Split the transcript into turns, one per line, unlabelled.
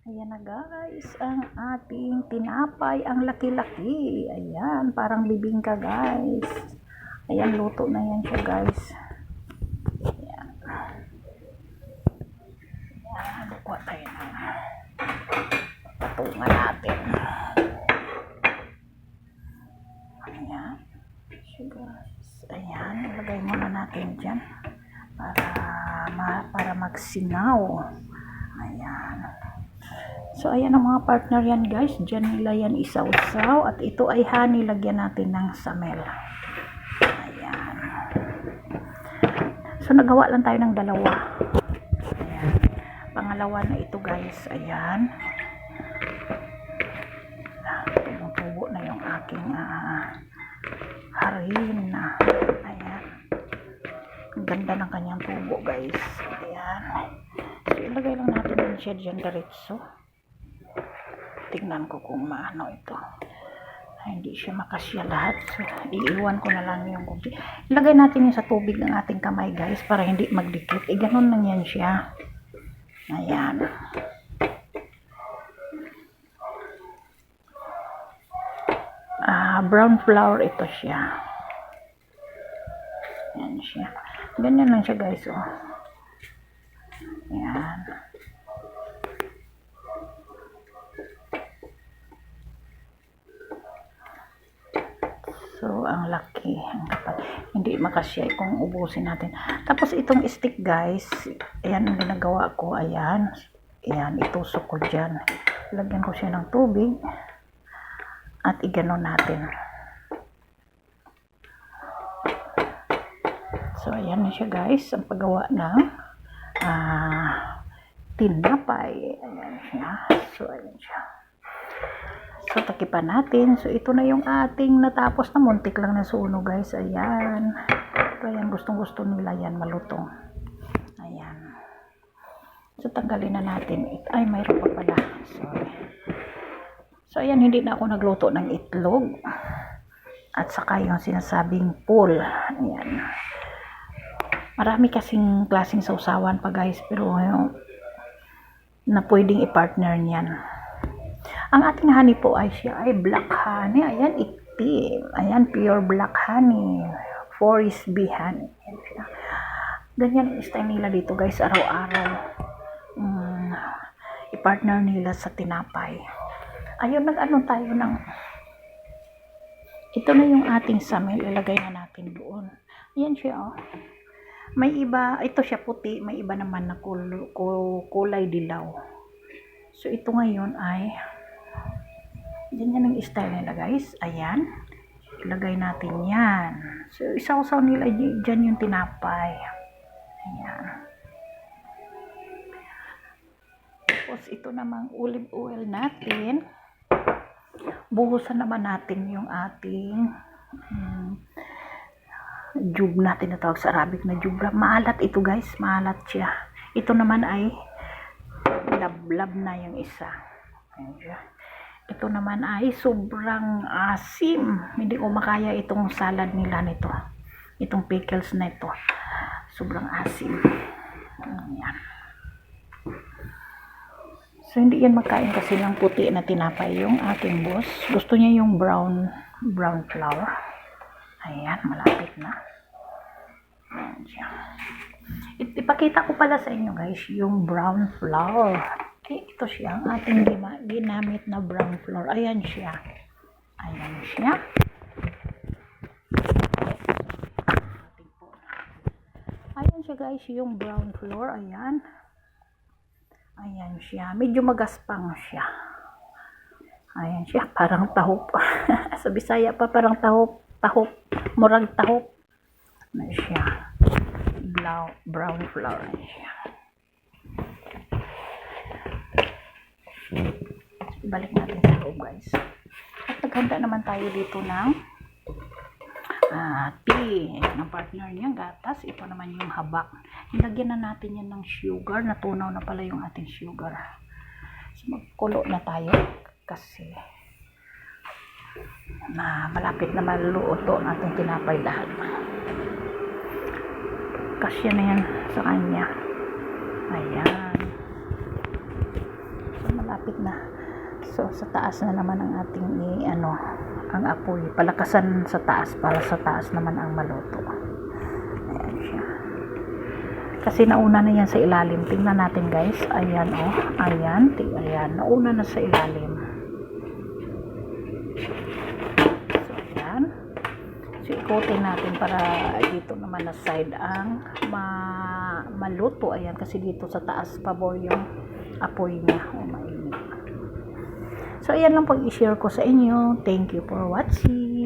Ayan na guys, ang ating tinapay, ang laki-laki. Ayan, parang bibingka guys. Ayan, luto na yan siya guys. Ayan. Ayan, bukuha tayo ng patungan natin. Ayan. So guys, ayan, ilagay muna natin dyan para magsingaw. Ayan. So, ayan ang mga partner yan guys. Diyan nila yan isaw-saw. At ito ay honey. Lagyan natin ng samel. Ayan. So, nagawa lang tayo ng dalawa. Ayan. Pangalawa na ito guys. Ayan. Tumutubo na yung aking harina. Ayan. Ang ganda ng kanyang tubo guys. Ayan. So, ilagay lang natin din siya dyan diretso. Tingnan ko kung maano ito. Ay, hindi siya makasya lahat. So, iiwan ko na lang yung kunti. Ilagay natin yung sa tubig ng ating kamay guys para hindi magdikit. Ganun lang yan siya. Ayan. Brown flour ito siya. Ayan siya. Ganyan lang siya guys. Oh. Ayan. So, ang laki. Ang kapal. Hindi makasya kung ubusin natin. Tapos, itong stick guys, ayan ang ginagawa ko. Ayan. Ayan, itusok ko dyan. Lagyan ko siya ng tubig. At iganon natin. So, ayan na siya guys. Ang paggawa ng tinapay. Ayan siya. So, ayan siya. So, takipan natin. So, ito na yung ating natapos na muntik lang na suno, guys. Ayan. So, ayan. Gustong-gusto nila yan malutong. Ayan. So, tanggalin na natin. Ay, mayroon pa pala. Sorry. So, ayan. Hindi na ako nagluto ng itlog. At saka yung sinasabing pool. Ayan. Marami kasing klaseng sausawan pa, guys. Pero, yung na pwedeng i-partner niyan. Ang ating honey po ay siya ay black honey. Ayan, itim. Ayan, pure black honey. Forest bee honey. Ayan siya. Ganyan ang style nila dito guys, araw-araw. I-partner nila sa tinapay. Ayun, nag-ano tayo ng... Ito na yung ating samel. Ilagay na natin doon. Ayan siya, oh. May iba, ito siya puti. May iba naman na kulay dilaw. So, ito ngayon ay... Ganyan ang style nila guys. Ayan. Ilagay natin yan. So, isaw-saw nila dyan yung tinapay. Ayan. Tapos, ito namang olive oil natin. Buhusan naman natin yung ating jug natin na tawag sa Arabic na jubra. Maalat ito guys. Maalat siya. Ito naman ay lablab na yung isa. Ayan siya. Ito naman ay sobrang asim. Hindi ko makaya itong salad nila nito. Itong pickles na ito. Sobrang asim. Ayan. So, hindi yan magkain kasi ng puti na tinapay yung aking boss. Gusto niya yung brown flour. Ayan, malapit na. Ayan siya. Ipakita ko pala sa inyo guys yung brown flour. Ito siya, ang ating ginamit na brown flour. Ayan siya. Ayan siya. Ayan siya guys, yung brown flour. Ayan. Ayan siya. Medyo magaspang siya. Ayan siya, parang tahop. Sa Bisaya pa, parang tahop. Murag tahop. Ayan siya. Brown flour. Ayan siya. Ibalik natin sa loob guys. At naghanda naman tayo dito ng tea ng partner niya, gatas. Ito naman yung habak. Ilagyan na natin yan ng sugar. Natunaw na pala yung ating sugar. So magkulo na tayo kasi malapit na maluluto ng ating tinapay lahat. Kasya na yan sa kanya. Ayan. So malapit na. So, sa taas na naman ang ating ang apoy. Palakasan sa taas para sa taas naman ang maluto. Ayan siya. Kasi nauna na yan sa ilalim. Tingnan natin guys. Ayan oh. Ayan. Ayan. Nauna na sa ilalim. So, ayan. So, ikutin natin para dito naman na side ang maluto. Ayan. Kasi dito sa taas pabor yung apoy niya. O mainit. So, ayan lang pag i-share ko sa inyo. Thank you for watching.